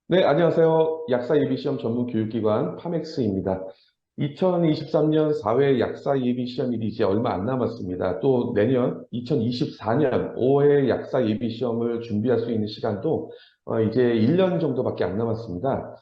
네, 안녕하세요. 약사 예비시험 전문 교육기관 파맥스입니다. 2023년 4회 약사 예비시험이 이제 얼마 안 남았습니다. 또 내년 2024년 5회 약사 예비시험을 준비할 수 있는 시간도 이제 1년 정도밖에 안 남았습니다.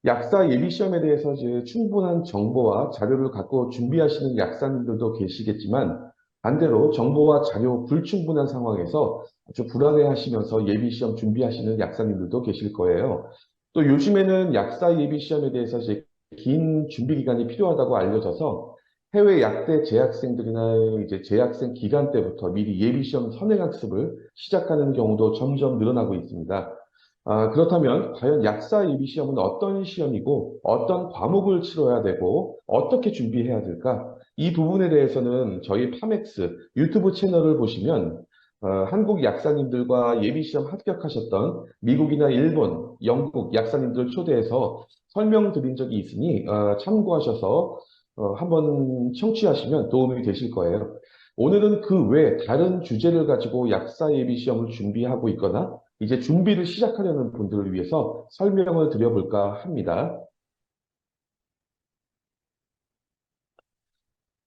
약사 예비시험에 대해서 이제 충분한 정보와 자료를 갖고 준비하시는 약사님들도 계시겠지만 반대로 정보와 자료 불충분한 상황에서 아주 불안해하시면서 예비시험 준비하시는 약사님들도 계실 거예요. 또 요즘에는 약사 예비 시험에 대해서 이제 긴 준비 기간이 필요하다고 알려져서 해외 약대 재학생들이나 이제 재학생 기간 때부터 미리 예비 시험 선행학습을 시작하는 경우도 점점 늘어나고 있습니다. 그렇다면 과연 약사 예비 시험은 어떤 시험이고 어떤 과목을 치러야 되고 어떻게 준비해야 될까? 이 부분에 대해서는 저희 파맥스 유튜브 채널을 보시면 한국 약사님들과 예비시험 합격하셨던 미국이나 일본, 영국 약사님들 초대해서 설명드린 적이 있으니 참고하셔서 한번 청취하시면 도움이 되실 거예요. 오늘은 그 외 다른 주제를 가지고 약사 예비시험을 준비하고 있거나 이제 준비를 시작하려는 분들을 위해서 설명을 드려볼까 합니다.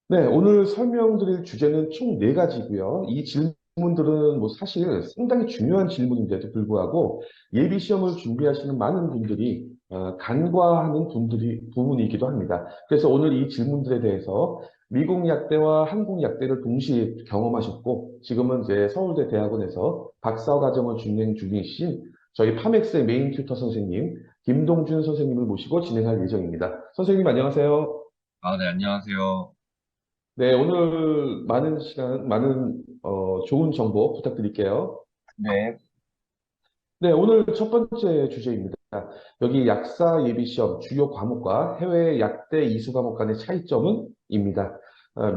네, 오늘 설명드릴 주제는 총 네 가지고요. 이 질문들은 뭐 사실 상당히 중요한 질문인데도 불구하고 예비 시험을 준비하시는 많은 분들이 간과하는 부분이기도 합니다. 그래서 오늘 이 질문들에 대해서 미국 약대와 한국 약대를 동시에 경험하셨고 지금은 이제 서울대 대학원에서 박사 과정을 진행 중이신 저희 파맥스의 메인 튜터 선생님 김동준 선생님을 모시고 진행할 예정입니다. 선생님 안녕하세요. 아, 네, 안녕하세요. 네, 오늘 많은 시간, 많은 좋은 정보 부탁드릴게요. 네. 네, 오늘 첫 번째 주제입니다. 여기 약사 예비 시험 주요 과목과 해외 약대 이수 과목 간의 차이점은? 입니다.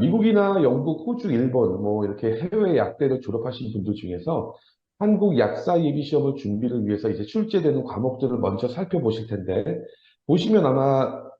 미국이나 영국, 호주, 일본, 뭐 이렇게 해외 약대를 졸업하신 분들 중에서 한국 약사 예비 시험을 준비를 위해서 이제 출제되는 과목들을 먼저 살펴보실 텐데, 보시면 아마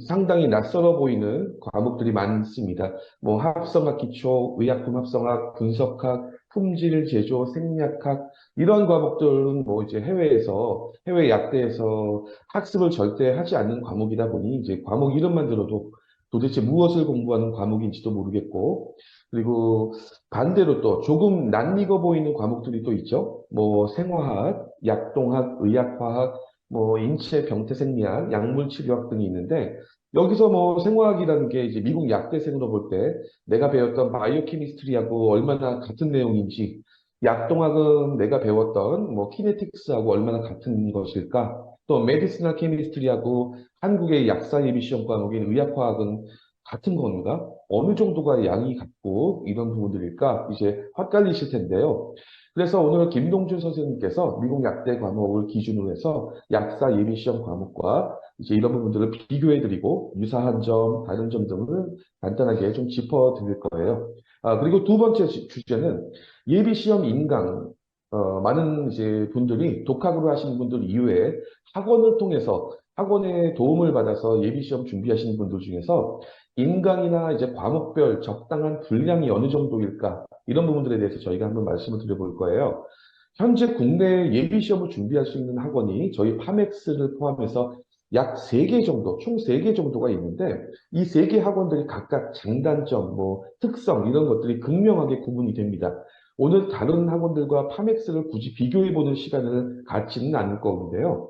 상당히 낯설어 보이는 과목들이 많습니다. 뭐 합성학 기초, 의약품 합성학, 분석학, 품질 제조, 생략학 이런 과목들은 뭐 이제 해외 약대에서 학습을 절대 하지 않는 과목이다 보니 이제 과목 이름만 들어도 도대체 무엇을 공부하는 과목인지도 모르겠고 그리고 반대로 또 조금 낯익어 보이는 과목들이 또 있죠. 뭐 생화학, 약동학, 의학화학, 뭐 인체 병태생리학, 약물치료학 등이 있는데 여기서 뭐 생화학이라는 게 이제 미국 약대생으로 볼 때 내가 배웠던 바이오케미스트리하고 얼마나 같은 내용인지 약동학은 내가 배웠던 뭐 키네틱스하고 얼마나 같은 것일까? 또 메디시널 케미스트리하고 한국의 약사 예비 시험 과목인 의학화학은 같은 건가? 어느 정도가 양이 같고 이런 부분들일까? 이제 헷갈리실 텐데요. 그래서 오늘 김동준 선생님께서 미국 약대 과목을 기준으로 해서 약사 예비 시험 과목과 이제 이런 부분들을 비교해드리고 유사한 점, 다른 점 등을 간단하게 좀 짚어드릴 거예요. 그리고 두 번째 주제는 예비 시험 인강, 많은 이제 분들이 독학으로 하시는 분들 이외에 학원을 통해서 학원의 도움을 받아서 예비 시험 준비하시는 분들 중에서 인강이나 이제 과목별 적당한 분량이 어느 정도일까? 이런 부분들에 대해서 저희가 한번 말씀을 드려볼 거예요. 현재 국내 예비 시험을 준비할 수 있는 학원이 저희 파맥스를 포함해서 약 3개 정도, 총 3개 정도가 있는데 이 3개 학원들이 각각 장단점, 뭐 특성 이런 것들이 극명하게 구분이 됩니다. 오늘 다른 학원들과 파맥스를 굳이 비교해보는 시간을 갖지는 않을 거인데요.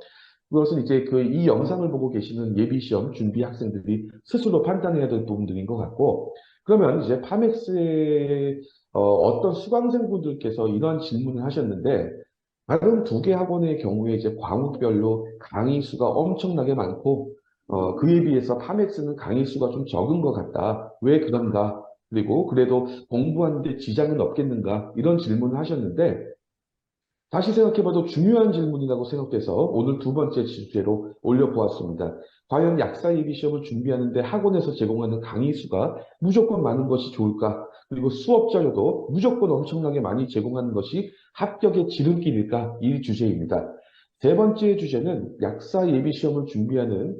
그것은 이제 이 영상을 보고 계시는 예비시험 준비 학생들이 스스로 판단해야 될 부분들인 것 같고, 그러면 이제 파맥스의 어떤 수강생분들께서 이러한 질문을 하셨는데, 다른 두 개 학원의 경우에 이제 과목별로 강의 수가 엄청나게 많고, 그에 비해서 파맥스는 강의 수가 좀 적은 것 같다. 왜 그런가? 그리고 그래도 공부하는데 지장은 없겠는가? 이런 질문을 하셨는데, 다시 생각해봐도 중요한 질문이라고 생각돼서 오늘 두 번째 주제로 올려보았습니다. 과연 약사 예비 시험을 준비하는데 학원에서 제공하는 강의 수가 무조건 많은 것이 좋을까? 그리고 수업 자료도 무조건 엄청나게 많이 제공하는 것이 합격의 지름길일까? 이 주제입니다. 세 번째 주제는 약사 예비 시험을 준비하는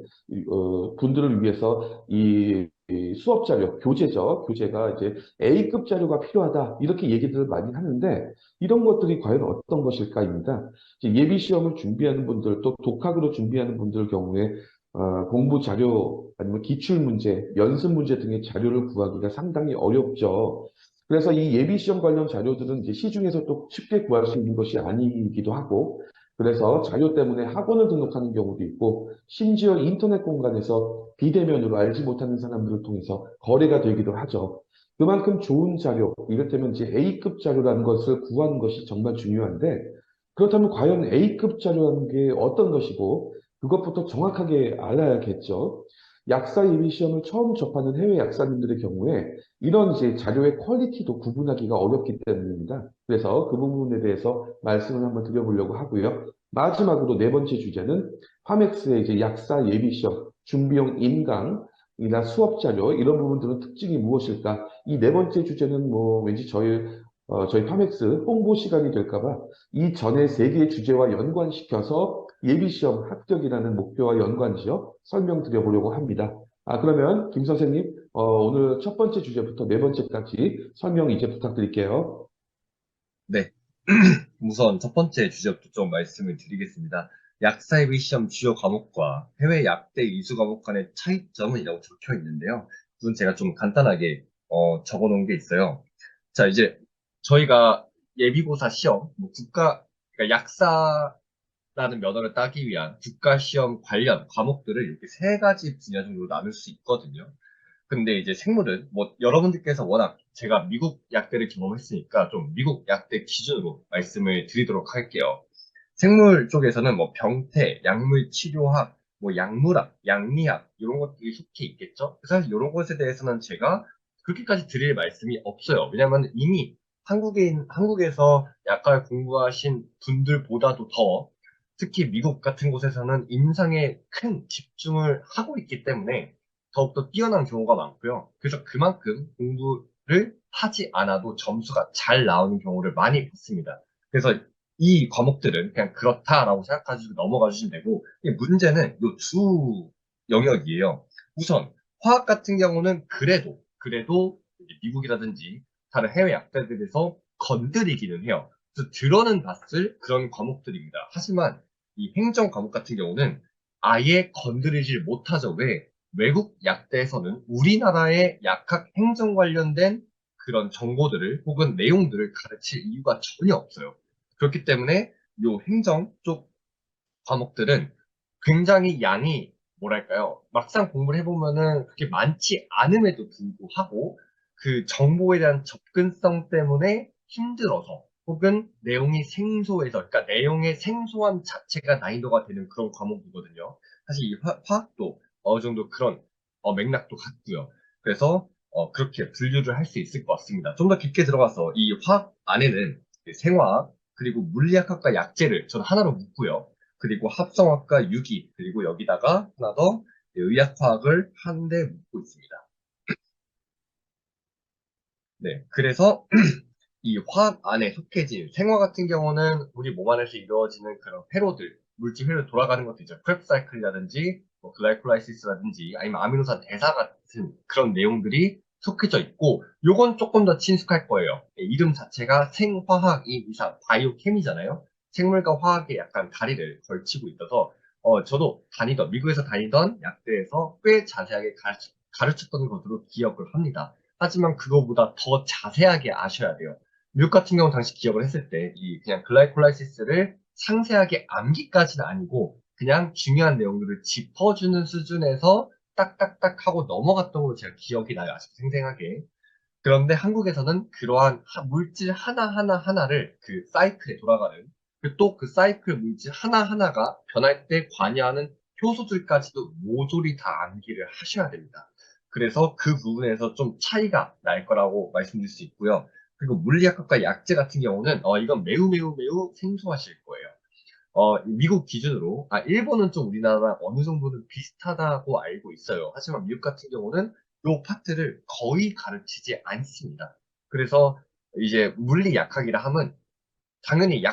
분들을 위해서 이 이 수업 자료, 교재죠. 교재가 이제 A급 자료가 필요하다. 이렇게 얘기들을 많이 하는데 이런 것들이 과연 어떤 것일까입니다. 이제 예비 시험을 준비하는 분들, 또 독학으로 준비하는 분들 경우에 공부 자료 아니면 기출 문제, 연습 문제 등의 자료를 구하기가 상당히 어렵죠. 그래서 이 예비 시험 관련 자료들은 이제 시중에서 또 쉽게 구할 수 있는 것이 아니기도 하고, 그래서 자료 때문에 학원을 등록하는 경우도 있고, 심지어 인터넷 공간에서 비대면으로 알지 못하는 사람들을 통해서 거래가 되기도 하죠. 그만큼 좋은 자료, 이를테면 이제 A급 자료라는 것을 구하는 것이 정말 중요한데, 그렇다면 과연 A급 자료라는 게 어떤 것이고, 그것부터 정확하게 알아야겠죠. 약사 예비 시험을 처음 접하는 해외 약사님들의 경우에 이런 이제 자료의 퀄리티도 구분하기가 어렵기 때문입니다. 그래서 그 부분에 대해서 말씀을 한번 드려보려고 하고요. 마지막으로 네 번째 주제는 파맥스의 이제 약사 예비 시험 준비용 인강이나 수업 자료 이런 부분들은 특징이 무엇일까? 이 네 번째 주제는 뭐 왠지 저희 파맥스 홍보 시간이 될까봐 이 전에 세 개의 주제와 연관시켜서 예비 시험 합격이라는 목표와 연관지어 설명드려보려고 합니다. 그러면 김 선생님, 오늘 첫 번째 주제부터 네 번째까지 설명 이제 부탁드릴게요. 네. 우선 첫 번째 주제부터 좀 말씀을 드리겠습니다. 약사예비 시험 주요 과목과 해외 약대 이수 과목 간의 차이점은 이라고 적혀 있는데요. 우선 제가 좀 간단하게 적어 놓은 게 있어요. 자, 이제 저희가 예비고사 시험, 그러니까 약사라는 면허를 따기 위한 국가시험 관련 과목들을 이렇게 세 가지 분야 정도로 나눌 수 있거든요. 근데 이제 생물은 뭐 여러분들께서 워낙 제가 미국 약대를 경험했으니까 좀 미국 약대 기준으로 말씀을 드리도록 할게요. 생물 쪽에서는 뭐 병태, 약물 치료학, 뭐 약물학, 약리학 이런 것들이 속해 있겠죠. 사실 이런 것에 대해서는 제가 그렇게까지 드릴 말씀이 없어요. 왜냐하면 이미 한국에서 약학을 공부하신 분들보다도 더 특히 미국 같은 곳에서는 임상에 큰 집중을 하고 있기 때문에 더욱더 뛰어난 경우가 많고요. 그래서 그만큼 공부를 하지 않아도 점수가 잘 나오는 경우를 많이 봤습니다. 그래서 이 과목들은 그냥 그렇다라고 생각하시고 넘어가 주시면 되고, 이 문제는 이 두 영역이에요. 우선, 화학 같은 경우는 그래도 이제 미국이라든지 다른 해외 약대들에서 건드리기는 해요. 그래서 들어는 봤을 그런 과목들입니다. 하지만 이 행정 과목 같은 경우는 아예 건드리질 못하죠. 왜? 외국 약대에서는 우리나라의 약학 행정 관련된 그런 정보들을 혹은 내용들을 가르칠 이유가 전혀 없어요. 그렇기 때문에 요 행정 쪽 과목들은 굉장히 양이 뭐랄까요? 막상 공부를 해보면은 그렇게 많지 않음에도 불구하고 그 정보에 대한 접근성 때문에 힘들어서 혹은 내용이 생소해서 그러니까 내용의 생소함 자체가 난이도가 되는 그런 과목이거든요. 사실 이 화학도 어느 정도 그런 맥락도 같고요. 그래서 그렇게 분류를 할 수 있을 것 같습니다. 좀 더 깊게 들어가서 이 화학 안에는 그 생화학 그리고 물리학과 약재를 저는 하나로 묶고요. 그리고 합성학과 유기, 그리고 여기다가 하나 더 의학화학을 한 대 묶고 있습니다. 네, 그래서 이 화학 안에 속해진 생화 같은 경우는 우리 몸 안에서 이루어지는 그런 회로들, 물질 회로 돌아가는 것도 있죠. 크랩 사이클이라든지, 뭐 글라이콜라이시스라든지, 아니면 아미노산 대사 같은 그런 내용들이 속해져 있고, 요건 조금 더 친숙할 거예요. 이름 자체가 생화학인 이상, 바이오케미잖아요. 생물과 화학에 약간 다리를 걸치고 있어서, 저도 미국에서 다니던 약대에서 꽤 자세하게 가르쳤던 것으로 기억을 합니다. 하지만 그거보다 더 자세하게 아셔야 돼요. 미국 같은 경우 당시 기억을 했을 때, 이 그냥 글라이콜라이시스를 상세하게 암기까지는 아니고, 그냥 중요한 내용들을 짚어주는 수준에서 딱딱딱 하고 넘어갔던 걸로 제가 기억이 나요. 아직 생생하게. 그런데 한국에서는 그러한 물질 하나하나를 그 사이클에 돌아가는, 또 그 사이클 물질 하나하나가 변할 때 관여하는 효소들까지도 모조리 다 암기를 하셔야 됩니다. 그래서 그 부분에서 좀 차이가 날 거라고 말씀드릴 수 있고요. 그리고 물리학과 약재 같은 경우는 이건 매우 매우 매우 생소하실 거예요. 미국 기준으로, 일본은 좀 우리나라랑 어느 정도는 비슷하다고 알고 있어요. 하지만 미국 같은 경우는 요 파트를 거의 가르치지 않습니다. 그래서 이제 물리약학이라 하면 당연히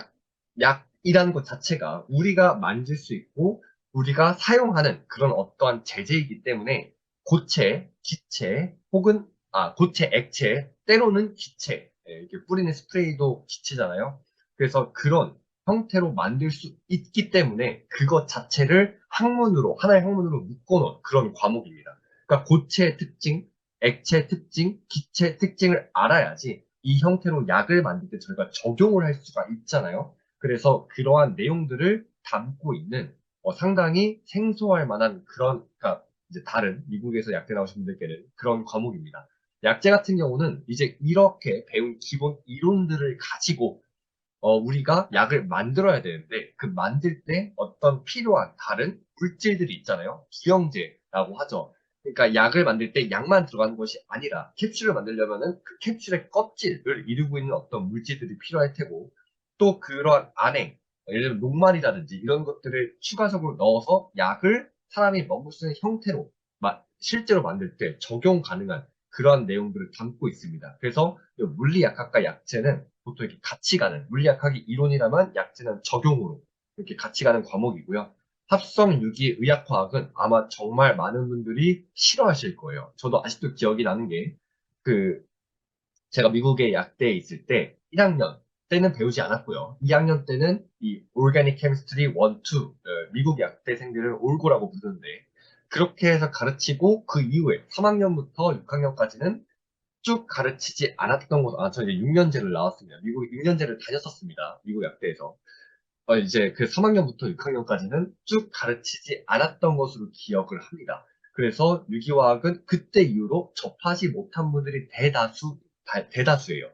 약이라는 것 자체가 우리가 만질 수 있고 우리가 사용하는 그런 어떠한 제재이기 때문에 고체, 기체 혹은 고체 액체, 때로는 기체, 이렇게 뿌리는 스프레이도 기체잖아요. 그래서 그런 형태로 만들 수 있기 때문에 그것 자체를 학문으로 하나의 학문으로 묶어놓은 그런 과목입니다. 그러니까 고체의 특징, 액체 특징, 기체 특징을 알아야지 이 형태로 약을 만들 때 저희가 적용을 할 수가 있잖아요. 그래서 그러한 내용들을 담고 있는 상당히 생소할 만한 그런, 그러니까 이제 다른 미국에서 약대 나오신 분들께는 그런 과목입니다. 약재 같은 경우는 이제 이렇게 배운 기본 이론들을 가지고 우리가 약을 만들어야 되는데 그 만들 때 어떤 필요한 다른 물질들이 있잖아요. 기형제라고 하죠. 그러니까 약을 만들 때 약만 들어가는 것이 아니라 캡슐을 만들려면은 그 캡슐의 껍질을 이루고 있는 어떤 물질들이 필요할 테고 또 그런 안에 예를 들면 녹말이라든지 이런 것들을 추가적으로 넣어서 약을 사람이 먹을 수 있는 형태로 실제로 만들 때 적용 가능한 그러한 내용들을 담고 있습니다. 그래서 물리약학과 약재는 보통 이렇게 같이 가는, 물리학학이 이론이라면 약재는 적용으로 이렇게 같이 가는 과목이고요. 합성 유기 의학화학은 아마 정말 많은 분들이 싫어하실 거예요. 저도 아직도 기억이 나는 게, 그, 제가 미국에 약대에 있을 때 1학년 때는 배우지 않았고요. 2학년 때는 이 Organic Chemistry 1, 2, 미국 약대생들을 올고라고 부르는데, 그렇게 해서 가르치고 그 이후에 3학년부터 6학년까지는 쭉 가르치지 않았던 곳, 저 이제 6년제를 나왔습니다. 미국 6년제를 다녔었습니다. 미국 약대에서. 이제 그 3학년부터 6학년까지는 쭉 가르치지 않았던 것으로 기억을 합니다. 그래서 유기화학은 그때 이후로 접하지 못한 분들이 대다수예요.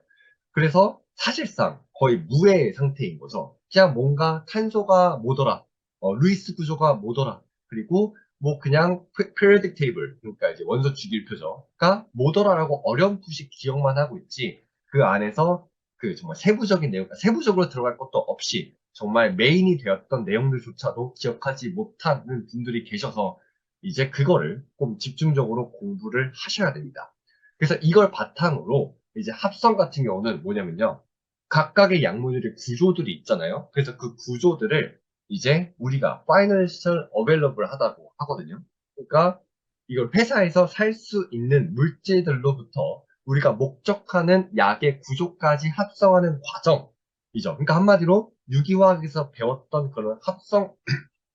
그래서 사실상 거의 무해 상태인 거죠. 그냥 뭔가 탄소가 뭐더라, 루이스 구조가 뭐더라, 그리고 뭐 그냥 periodic table, 그러니까 이제 원소 주기율표가 뭐더라라고 어렴풋이 기억만 하고 있지 그 안에서 그 정말 세부적인 내용, 세부적으로 들어갈 것도 없이 정말 메인이 되었던 내용들조차도 기억하지 못하는 분들이 계셔서 이제 그거를 좀 집중적으로 공부를 하셔야 됩니다. 그래서 이걸 바탕으로 이제 합성 같은 경우는 뭐냐면요. 각각의 약물들의 구조들이 있잖아요. 그래서 그 구조들을 이제 우리가 financial available 하다고 하거든요. 그러니까 이걸 회사에서 살 수 있는 물질들로부터 우리가 목적하는 약의 구조까지 합성하는 과정이죠. 그러니까 한마디로 유기화학에서 배웠던 그런 합성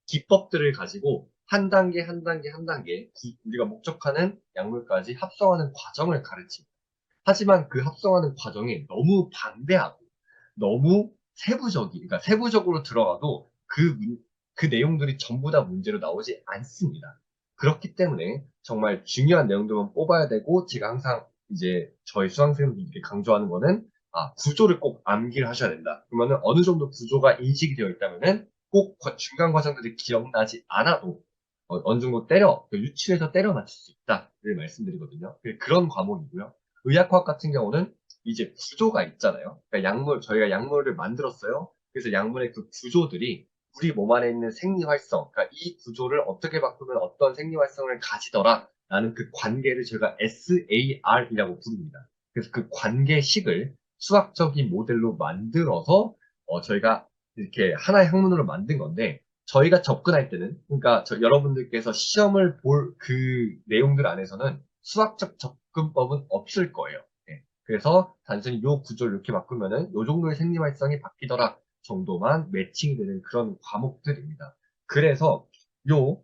기법들을 가지고 한 단계 한 단계 한 단계 우리가 목적하는 약물까지 합성하는 과정을 가르칩니다. 하지만 그 합성하는 과정이 너무 방대하고 너무 그러니까 세부적으로 들어가도 그 내용들이 전부 다 문제로 나오지 않습니다. 그렇기 때문에 정말 중요한 내용들만 뽑아야 되고 제가 항상 이제 저희 수강생분들께 강조하는 거는 구조를 꼭 암기를 하셔야 된다. 그러면은 어느 정도 구조가 인식이 되어 있다면은 꼭 중간 과정들이 기억나지 않아도 어느 정도 유추해서 때려 맞출 수 있다를 말씀드리거든요. 그런 과목이고요. 의학화학 같은 경우는 이제 구조가 있잖아요. 그러니까 저희가 약물을 만들었어요. 그래서 약물의 그 구조들이 우리 몸 안에 있는 생리활성, 그러니까 이 구조를 어떻게 바꾸면 어떤 생리활성을 가지더라 라는 그 관계를 저희가 SAR이라고 부릅니다. 그래서 그 관계식을 수학적인 모델로 만들어서 저희가 이렇게 하나의 학문으로 만든 건데 저희가 접근할 때는 그러니까 여러분들께서 시험을 볼 그 내용들 안에서는 수학적 접근법은 없을 거예요. 네. 그래서 단순히 요 구조를 이렇게 바꾸면은 요 정도의 생리활성이 바뀌더라 정도만 매칭되는 그런 과목들입니다. 그래서 요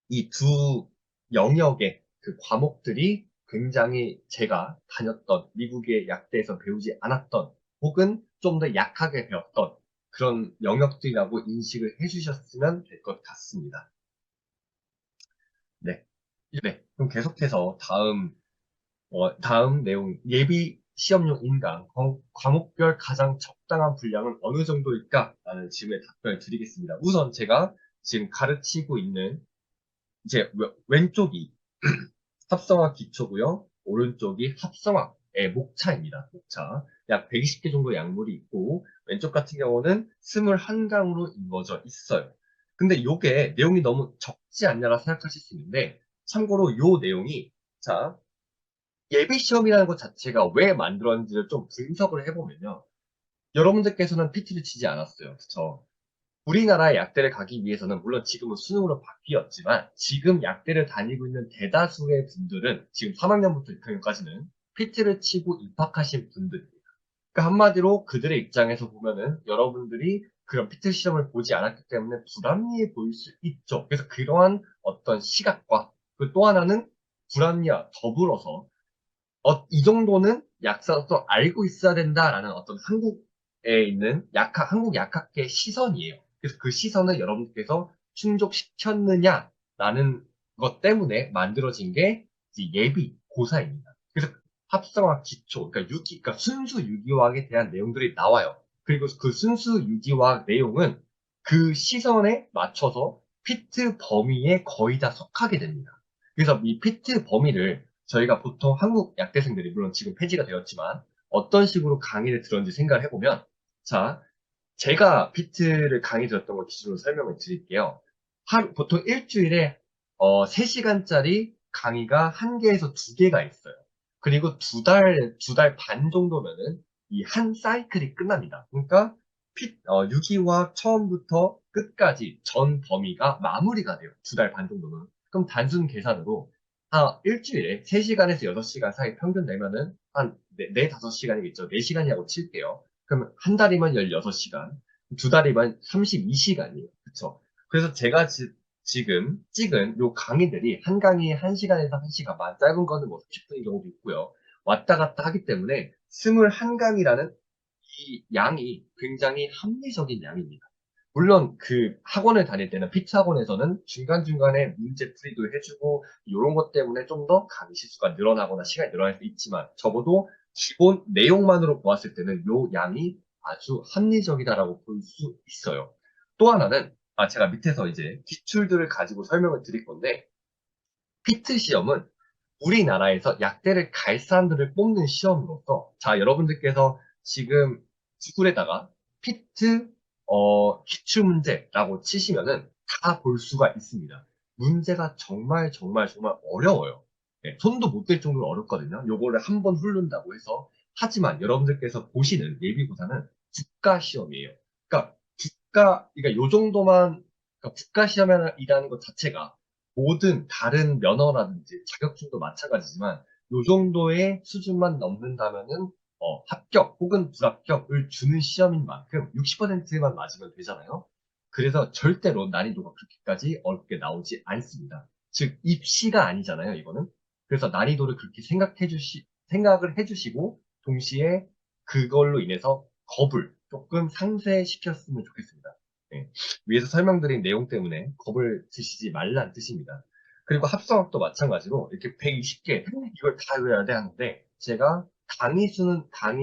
이 두 영역의 그 과목들이 굉장히 제가 다녔던 미국의 약대에서 배우지 않았던 혹은 좀 더 약하게 배웠던 그런 영역들이라고 인식을 해주셨으면 될 것 같습니다. 네. 네. 그럼 계속해서 다음 내용, 예비 시험용 인강, 과목별 가장 적당한 분량은 어느 정도일까? 라는 질문에 답변을 드리겠습니다. 우선 제가 지금 가르치고 있는 이제 왼쪽이 합성학 기초고요. 오른쪽이 합성학의 목차입니다. 목차. 약 120개 정도 약물이 있고 왼쪽 같은 경우는 21강으로 이루어져 있어요. 근데 이게 내용이 너무 적지 않냐라 생각하실 수 있는데 참고로 요 내용이 자 예비 시험이라는 것 자체가 왜 만들었는지를 좀 분석을 해보면요. 여러분들께서는 PT를 치지 않았어요. 그쵸? 우리나라의 약대를 가기 위해서는 물론 지금은 수능으로 바뀌었지만 지금 약대를 다니고 있는 대다수의 분들은 지금 3학년부터 6학년까지는 PT를 치고 입학하신 분들입니다. 그러니까 한마디로 그들의 입장에서 보면은 여러분들이 그런 피트 시험을 보지 않았기 때문에 불합리해 보일 수 있죠. 그래서 그러한 어떤 시각과 그 또 하나는 불합리와 더불어서 이 정도는 약사로서 알고 있어야 된다라는 어떤 한국에 있는 한국 약학계의 시선이에요. 그래서 그 시선을 여러분께서 충족시켰느냐라는 것 때문에 만들어진 게 이제 예비 고사입니다. 그래서 합성학 기초, 그러니까 그러니까 순수 유기화학에 대한 내용들이 나와요. 그리고 그 순수 유기화학 내용은 그 시선에 맞춰서 피트 범위에 거의 다 속하게 됩니다. 그래서 이 피트 범위를 저희가 보통 한국 약대생들이 물론 지금 폐지가 되었지만 어떤 식으로 강의를 들었는지 생각을 해보면 자, 제가 피트를 강의 들었던 걸 기준으로 설명을 드릴게요. 보통 일주일에 3시간짜리 강의가 1개에서 2개가 있어요. 그리고 두 달 반 정도면은 이 한 사이클이 끝납니다. 그러니까 유기화학 처음부터 끝까지 전 범위가 마무리가 돼요. 2달 반 정도면. 그럼 단순 계산으로 일주일에 3시간에서 6시간 사이 평균 내면은 한 5시간이겠죠. 4시간이라고 칠게요. 그럼 한 달이면 16시간, 두 달이면 32시간이에요. 그쵸? 그래서 제가 지금 찍은 요 강의들이 한 강의에 1시간에서 1시간 반, 짧은 거는 뭐 30분인 경우도 있고요. 왔다 갔다 하기 때문에 21강이라는 이 양이 굉장히 합리적인 양입니다. 물론 그 학원을 다닐 때는 피트 학원에서는 중간중간에 문제 풀이도 해주고 이런 것 때문에 좀 더 강의 실수가 늘어나거나 시간이 늘어날 수 있지만 적어도 기본 내용만으로 보았을 때는 요 양이 아주 합리적이다라고 볼 수 있어요. 또 하나는 제가 밑에서 이제 기출들을 가지고 설명을 드릴 건데 피트 시험은 우리나라에서 약대를 갈 사람들을 뽑는 시험으로서 자 여러분들께서 지금 구글에다가 피트 기출문제라고 치시면은 다 볼 수가 있습니다. 문제가 정말 정말 정말 어려워요. 예, 손도 못 댈 정도로 어렵거든요. 요거를 한 번 훑는다고 해서 하지만 여러분들께서 보시는 예비고사는 국가 시험이에요. 그러니까 요 정도만 그러니까 국가 시험이라는 것 자체가 모든 다른 면허라든지 자격증도 마찬가지지만 요 정도의 수준만 넘는다면은 합격 혹은 불합격을 주는 시험인 만큼 60%만 맞으면 되잖아요. 그래서 절대로 난이도가 그렇게까지 어렵게 나오지 않습니다. 즉 입시가 아니잖아요, 이거는. 그래서 난이도를 그렇게 생각을 해주시고 동시에 그걸로 인해서 겁을 조금 상쇄시켰으면 좋겠습니다. 네. 위에서 설명드린 내용 때문에 겁을 드시지 말란 뜻입니다. 그리고 합성학도 마찬가지로 이렇게 120개 이걸 다 외워야 돼 하는데 제가 강의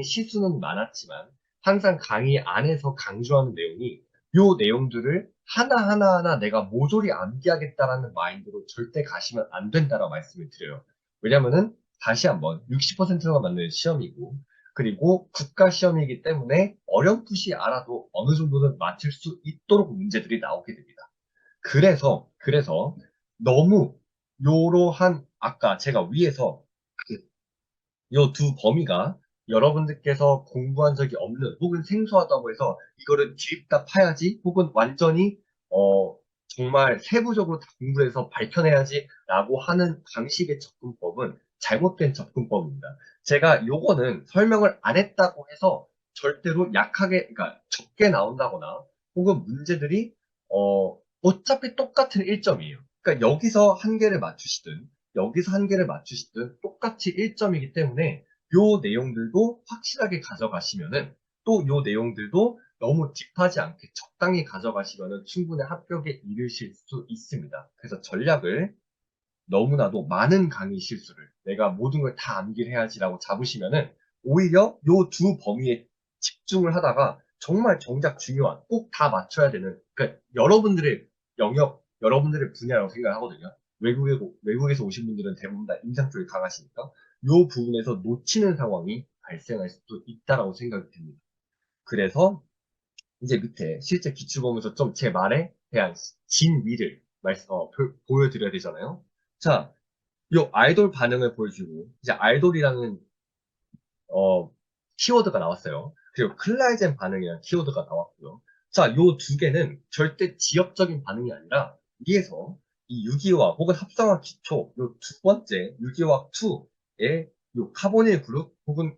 시수는 많았지만 항상 강의 안에서 강조하는 내용이 요 내용들을 하나하나 내가 모조리 암기하겠다라는 마인드로 절대 가시면 안 된다라고 말씀을 드려요. 왜냐면은 다시 한번 60%가 맞는 시험이고 그리고 국가 시험이기 때문에 어렴풋이 알아도 어느 정도는 맞출 수 있도록 문제들이 나오게 됩니다. 그래서 너무 요러한 아까 제가 위에서 요 두 범위가 여러분들께서 공부한 적이 없는 혹은 생소하다고 해서 이거를 뒤집다 파야지 혹은 완전히 정말 세부적으로 다 공부해서 밝혀내야지 라고 하는 방식의 접근법은 잘못된 접근법입니다. 제가 요거는 설명을 안 했다고 해서 절대로 그러니까 적게 나온다거나 혹은 문제들이 어차피 똑같은 1점이에요. 그러니까 여기서 한 개를 맞추시든 똑같이 1점이기 때문에 요 내용들도 확실하게 가져가시면은 또 요 내용들도 너무 딥하지 않게 적당히 가져가시면은 충분히 합격에 이르실 수 있습니다. 그래서 전략을 너무나도 많은 강의 실수를 내가 모든 걸 다 암기를 해야지라고 잡으시면은 오히려 요 두 범위에 집중을 하다가 정말 정작 중요한 꼭 다 맞춰야 되는 그러니까 여러분들의 영역, 여러분들의 분야라고 생각하거든요. 외국에서 오신 분들은 대부분 다 임상 쪽에 강하시니까 요 부분에서 놓치는 상황이 발생할 수도 있다라고 생각이 듭니다. 그래서 이제 밑에 실제 기출보면서 좀 제 말에 대한 진위를 보여드려야 되잖아요. 자, 요 아이돌 반응을 보여주고 이제 아이돌이라는 어, 키워드가 나왔어요. 그리고 클라이젠 반응이라는 키워드가 나왔고요. 자, 요 두 개는 절대 지역적인 반응이 아니라 위에서 이 유기화 혹은 합성화 기초, 요 두 번째 유기화학 2의 요 카보닐 그룹 혹은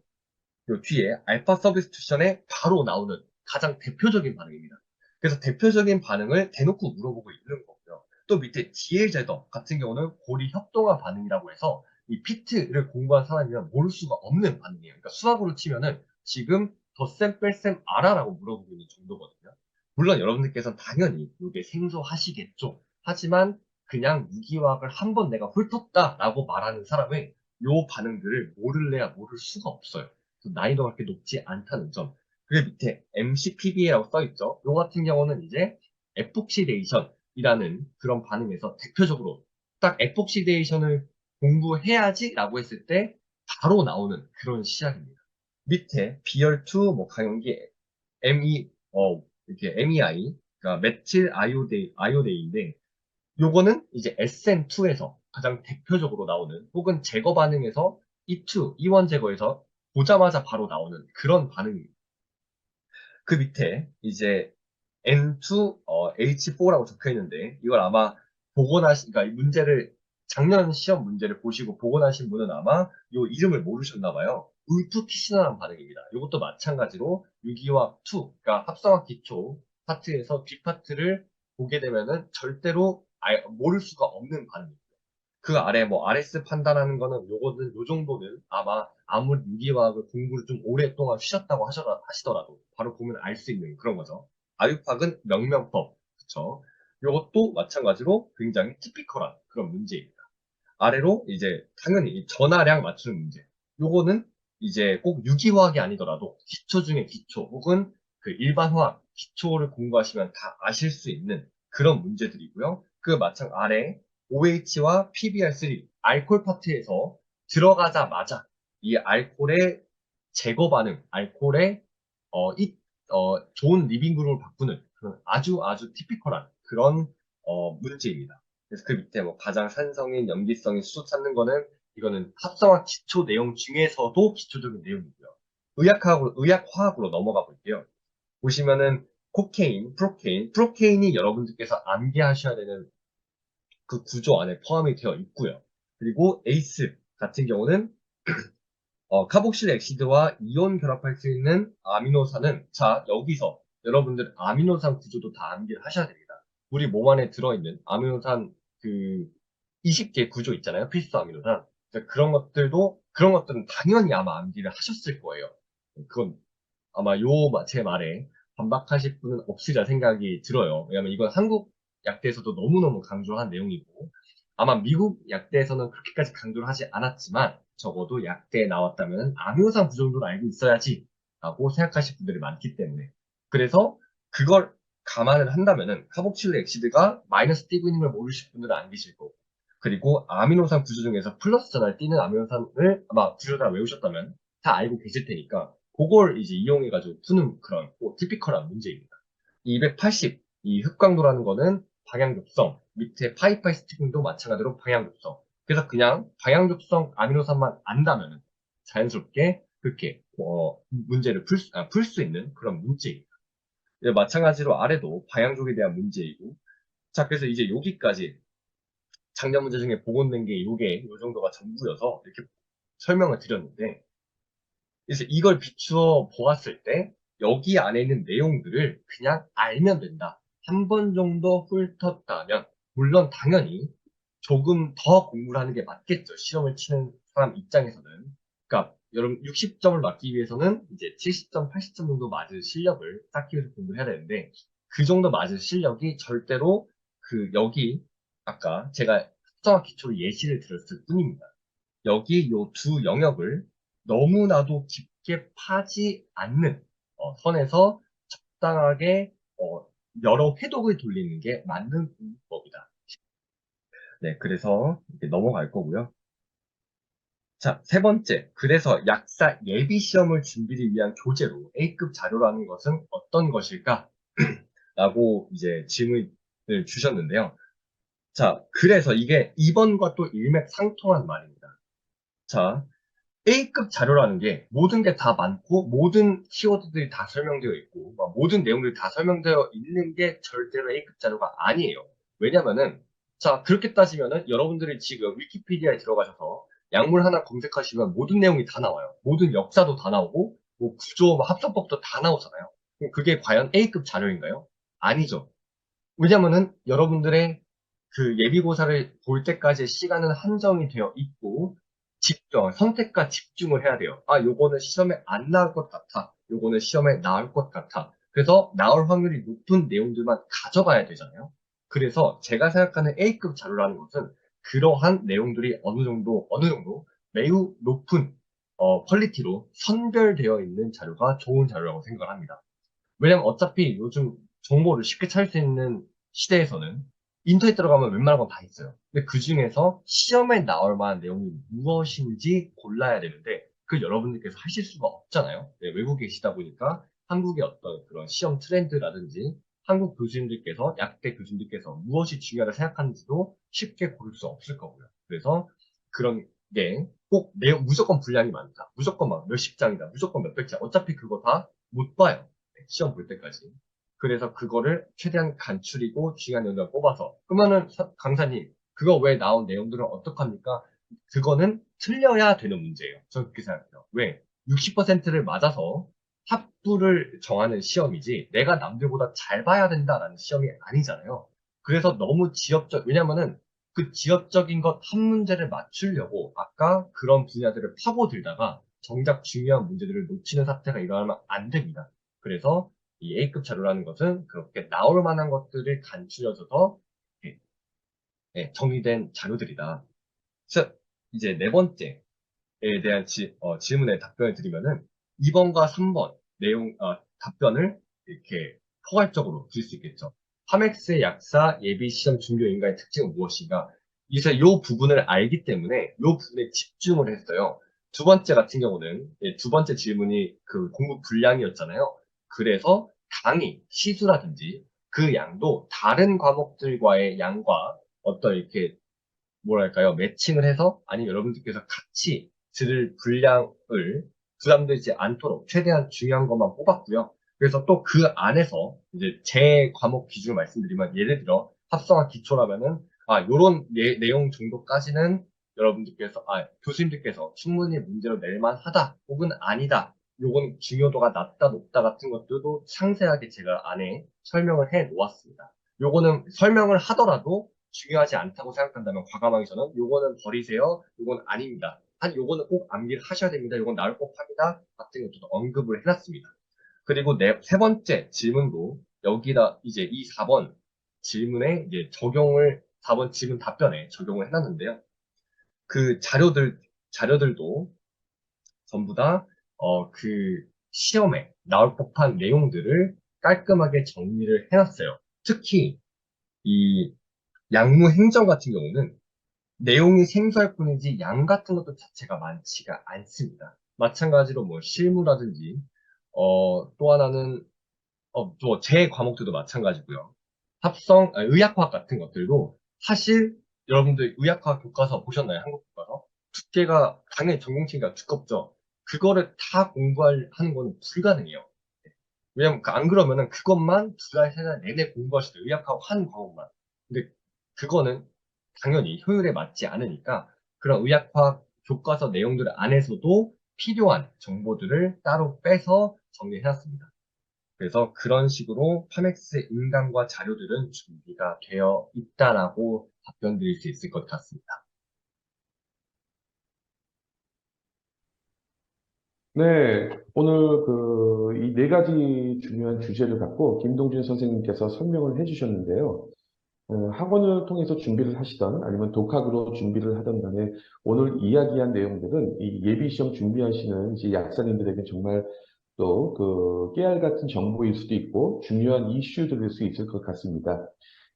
요 뒤에 알파 서비스티션에 바로 나오는 가장 대표적인 반응입니다. 그래서 대표적인 반응을 대놓고 물어보고 있는 거고요. 또 밑에 디엘제더 같은 경우는 고리 협동화 반응이라고 해서 이 피트를 공부한 사람이면 모를 수가 없는 반응이에요. 그러니까 수학으로 치면은 지금 덧셈 뺄셈 알아라고 물어보고 있는 정도거든요. 물론 여러분들께서는 당연히 이게 생소하시겠죠. 하지만 그냥 유기화학을 한번 내가 훑었다라고 말하는 사람은 요 반응들을 모를래야 모를 수가 없어요. 난이도가 그렇게 높지 않다는 점. 그리고 밑에 MCPBA라고 써있죠. 요 같은 경우는 이제 에폭시데이션이라는 그런 반응에서 대표적으로 딱 에폭시데이션을 공부해야지라고 했을 때 바로 나오는 그런 시작입니다. 밑에 비열2 뭐 강용기 이렇게 MEI, 그러니까 메틸 아이오데이인데 요거는 이제 SM2에서 가장 대표적으로 나오는 혹은 제거 반응에서 E2, 이원 제거에서 보자마자 바로 나오는 그런 반응입니다. 그 밑에 이제 N2, H4라고 적혀 있는데 이걸 아마 그러니까 이 문제를 작년 시험 문제를 보시고 보고 나신 분은 아마 요 이름을 모르셨나 봐요. 울프키시나라는 반응입니다. 이것도 마찬가지로 유기화학 2, 그러니까 합성학 기초 파트에서 뒷파트를 보게 되면은 절대로 모를 수가 없는 반응입니다. 그 아래 뭐 RS 판단하는 거는 요거는 요 정도는 아마 아무리 유기화학을 공부를 좀 오랫동안 쉬셨다고 하시더라도 바로 보면 알 수 있는 그런 거죠. 아유팍은 명명법, 그쵸? 요것도 마찬가지로 굉장히 티피컬한 그런 문제입니다. 아래로 이제 당연히 이 전하량 맞추는 문제. 요거는 이제 꼭 유기화학이 아니더라도 기초 중에 기초 혹은 그 일반 화학 기초를 공부하시면 다 아실 수 있는 그런 문제들이고요. 그 마찬 아래 OH와 PBr3 알코올 파트에서 들어가자마자 이 알코올의 제거 반응, 알코올의 좋은 리빙 그룹을 바꾸는 그런 아주 티피컬한 그런 문제입니다. 그래서 그 밑에 뭐 가장 산성인, 염기성인, 수소 찾는 거는 이거는 합성학 기초 내용 중에서도 기초적인 내용이고요. 의학화학으로 넘어가 볼게요. 보시면은 코케인, 프로케인이 여러분들께서 암기하셔야 되는 그 구조 안에 포함이 되어 있고요. 그리고 에이스 같은 경우는 카복실 엑시드와 이온 결합할 수 있는 아미노산은 자 여기서 여러분들 아미노산 구조도 다 암기를 하셔야 됩니다. 우리 몸 안에 들어있는 아미노산 그 20개 구조 있잖아요. 필수 아미노산. 그런 것들은 당연히 아마 암기를 하셨을 거예요. 그건 아마 제 말에 반박하실 분은 없으리라 생각이 들어요. 왜냐면 이건 한국 약대에서도 너무너무 강조한 내용이고, 아마 미국 약대에서는 그렇게까지 강조를 하지 않았지만, 적어도 약대에 나왔다면 아미노산 그 정도는 알고 있어야지 라고 생각하실 분들이 많기 때문에. 그래서 그걸 감안을 한다면은 카복실로 엑시드가 마이너스 띄고 있는 걸 모르실 분들은 안 계실 거고, 그리고 아미노산 구조 중에서 플러스 전화를 띄는 아미노산을 아마 구조를 다 외우셨다면 다 알고 계실 테니까 그걸 이제 이용해가지고 푸는 그런 티피컬한 문제입니다. 280, 이 흑광도라는 거는 방향급성, 밑에 파이파이 스티킹도 마찬가지로 방향급성. 그래서 그냥 방향급성 아미노산만 안다면 자연스럽게 그렇게 문제를 풀 수 있는 그런 문제입니다. 마찬가지로 아래도 방향족에 대한 문제이고, 자, 그래서 이제 여기까지 작년 문제 중에 복원된 게 요게 요 정도가 전부여서 이렇게 설명을 드렸는데, 그래서 이걸 비추어 보았을 때 여기 안에 있는 내용들을 그냥 알면 된다. 한 번 정도 훑었다면 물론 당연히 조금 더 공부를 하는 게 맞겠죠. 시험을 치는 사람 입장에서는. 그러니까 여러분 60점을 맞기 위해서는 이제 70점, 80점 정도 맞을 실력을 쌓기 위해서 공부를 해야 되는데 그 정도 맞을 실력이 절대로 그 여기 아까 제가 특정한 기초로 예시를 들었을 뿐입니다. 여기 요 두 영역을 너무나도 깊게 파지 않는 선에서 적당하게 여러 회독을 돌리는 게 맞는 공부법이다. 네, 그래서 이렇게 넘어갈 거고요. 자, 세 번째. 그래서 약사 예비 시험을 준비를 위한 교재로 A급 자료라는 것은 어떤 것일까? 라고 이제 질문을 주셨는데요. 자, 그래서 이게 2번과 또 일맥상통한 말입니다. 자, A급 자료라는 게 모든 게 다 많고 모든 키워드들이 다 설명되어 있고 막 모든 내용들이 다 설명되어 있는 게 절대로 A급 자료가 아니에요. 왜냐면은 자 그렇게 따지면은 여러분들이 지금 위키피디아에 들어가셔서 약물 하나 검색하시면 모든 내용이 다 나와요. 모든 역사도 다 나오고 뭐 구조, 뭐 합성법도 다 나오잖아요. 그럼 그게 과연 A급 자료인가요? 아니죠. 왜냐면은 여러분들의 그 예비고사를 볼 때까지의 시간은 한정이 되어 있고, 선택과 집중을 해야 돼요. 아, 요거는 시험에 안 나올 것 같아. 요거는 시험에 나올 것 같아. 그래서 나올 확률이 높은 내용들만 가져가야 되잖아요. 그래서 제가 생각하는 A급 자료라는 것은 그러한 내용들이 어느 정도 매우 높은 퀄리티로 선별되어 있는 자료가 좋은 자료라고 생각을 합니다. 왜냐면 어차피 요즘 정보를 쉽게 찾을 수 있는 시대에서는 인터넷 들어가면 웬만한 건 다 있어요. 근데 그 중에서 시험에 나올 만한 내용이 무엇인지 골라야 되는데 그걸 여러분들께서 하실 수가 없잖아요. 네, 외국에 계시다 보니까 한국의 어떤 그런 시험 트렌드라든지 한국 교수님들께서 약대 교수님들께서 무엇이 중요하다 생각하는지도 쉽게 고를 수 없을 거고요. 그래서 그런 게 꼭 내용 무조건 분량이 많다. 무조건 막 몇십 장이다. 무조건 몇백 장. 어차피 그거 다 못 봐요. 시험 볼 때까지. 그래서 그거를 최대한 간추리고 중요한 내용을 뽑아서. 그러면은 강사님, 그거 왜 나온 내용들은 어떡합니까? 그거는 틀려야 되는 문제예요. 저는 그렇게 생각해요. 왜? 60%를 맞아서 합부를 정하는 시험이지 내가 남들보다 잘 봐야 된다라는 시험이 아니잖아요. 그래서 너무 왜냐면은 그 지엽적인 것 한 문제를 맞추려고 아까 그런 분야들을 파고들다가 정작 중요한 문제들을 놓치는 사태가 일어나면 안 됩니다. 그래서 이 A급 자료라는 것은 그렇게 나올 만한 것들을 간추려져서 예, 정리된 자료들이다. 그래서 이제 네 번째에 대한 질문에 답변을 드리면은 2번과 3번 답변을 이렇게 포괄적으로 드릴 수 있겠죠. 파맥스의 약사 예비 시험 준비 인가의 특징은 무엇인가? 이제 이 부분을 알기 때문에 이 부분에 집중을 했어요. 두 번째 같은 경우는 두 번째 질문이 그 공부 분량이었잖아요. 그래서 강의, 시수라든지 그 양도 다른 과목들과의 양과 어떤 이렇게 뭐랄까요, 매칭을 해서 아니면 여러분들께서 같이 들을 분량을 부담되지 않도록 최대한 중요한 것만 뽑았고요. 그래서 또 그 안에서 이제 제 과목 기준을 말씀드리면 예를 들어 합성화 기초라면은 요런 내용 정도까지는 교수님들께서 충분히 문제로 낼 만하다 혹은 아니다. 요건 중요도가 낮다 높다 같은 것들도 상세하게 제가 안에 설명을 해 놓았습니다. 요거는 설명을 하더라도 중요하지 않다고 생각한다면 과감하게 저는 요거는 버리세요. 요건 아닙니다. 요거는 꼭 암기를 하셔야 됩니다. 요건 나올 법합니다. 같은 것도 언급을 해놨습니다. 그리고 세 번째 질문도 여기다 이제 이 4번 질문에 이제 4번 질문 답변에 적용을 해놨는데요. 그 자료들도 전부 다, 그 시험에 나올 법한 내용들을 깔끔하게 정리를 해놨어요. 특히 이 양무 행정 같은 경우는 내용이 생소할 뿐이지 양 같은 것도 자체가 많지가 않습니다. 마찬가지로 뭐 실무라든지 또 하나는 또 제 과목들도 마찬가지고요. 의학과학 같은 것들도 사실 여러분들 의학과학 교과서 보셨나요? 한국 교과서? 두께가 당연히 전공치가 두껍죠. 그거를 다 하는 건 불가능해요. 왜냐면 안 그러면은 그것만 두 달, 세 달 내내 공부하실 때 의학하고 한 과목만. 근데 그거는 당연히 효율에 맞지 않으니까 그런 의학과학 교과서 내용들 안에서도 필요한 정보들을 따로 빼서 정리해놨습니다. 그래서 그런 식으로 파맥스의 인강과 자료들은 준비가 되어 있다라고 답변 드릴 수 있을 것 같습니다. 네, 오늘 이 네 가지 중요한 주제를 갖고 김동준 선생님께서 설명을 해주셨는데요. 학원을 통해서 준비를 하시던 아니면 독학으로 준비를 하던 간에 오늘 이야기한 내용들은 이 예비시험 준비하시는 이제 약사님들에게 정말 또 깨알 같은 정보일 수도 있고 중요한 이슈들일 수 있을 것 같습니다.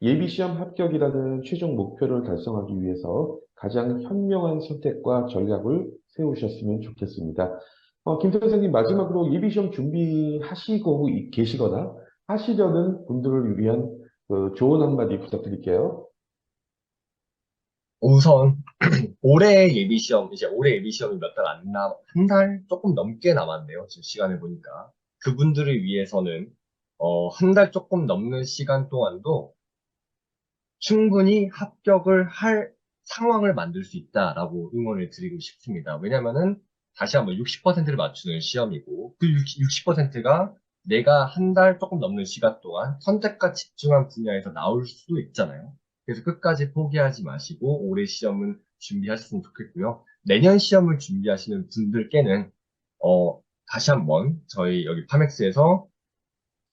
예비시험 합격이라는 최종 목표를 달성하기 위해서 가장 현명한 선택과 전략을 세우셨으면 좋겠습니다. 김 선생님, 마지막으로 예비시험 준비하시고 계시거나 하시려는 분들을 위한 조언 한마디 부탁드릴게요. 우선 올해 예비 시험, 이제 올해 예비 시험이 몇 달 안 한 달 조금 넘게 남았네요. 지금 시간을 보니까. 그분들을 위해서는, 한 달 조금 넘는 시간 동안도 충분히 합격을 할 상황을 만들 수 있다라고 응원을 드리고 싶습니다. 왜냐면은 다시 한번 60%를 맞추는 시험이고 그 60%가 내가 한 달 조금 넘는 시간 동안 선택과 집중한 분야에서 나올 수도 있잖아요. 그래서 끝까지 포기하지 마시고 올해 시험은 준비하셨으면 좋겠고요. 내년 시험을 준비하시는 분들께는 다시 한번 저희 여기 파맥스에서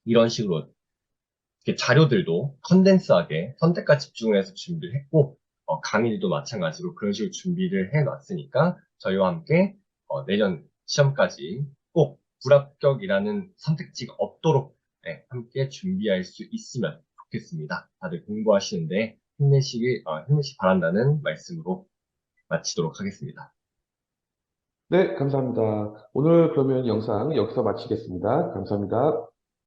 이런 식으로 이렇게 자료들도 컨덴스하게 선택과 집중을 해서 준비를 했고, 강의도 마찬가지로 그런 식으로 준비를 해놨으니까 저희와 함께 내년 시험까지 꼭 불합격이라는 선택지가 없도록 네, 함께 준비할 수 있으면 좋겠습니다. 다들 공부하시는데 힘내시기 바란다는 말씀으로 마치도록 하겠습니다. 네, 감사합니다. 오늘 그러면 영상 여기서 마치겠습니다. 감사합니다.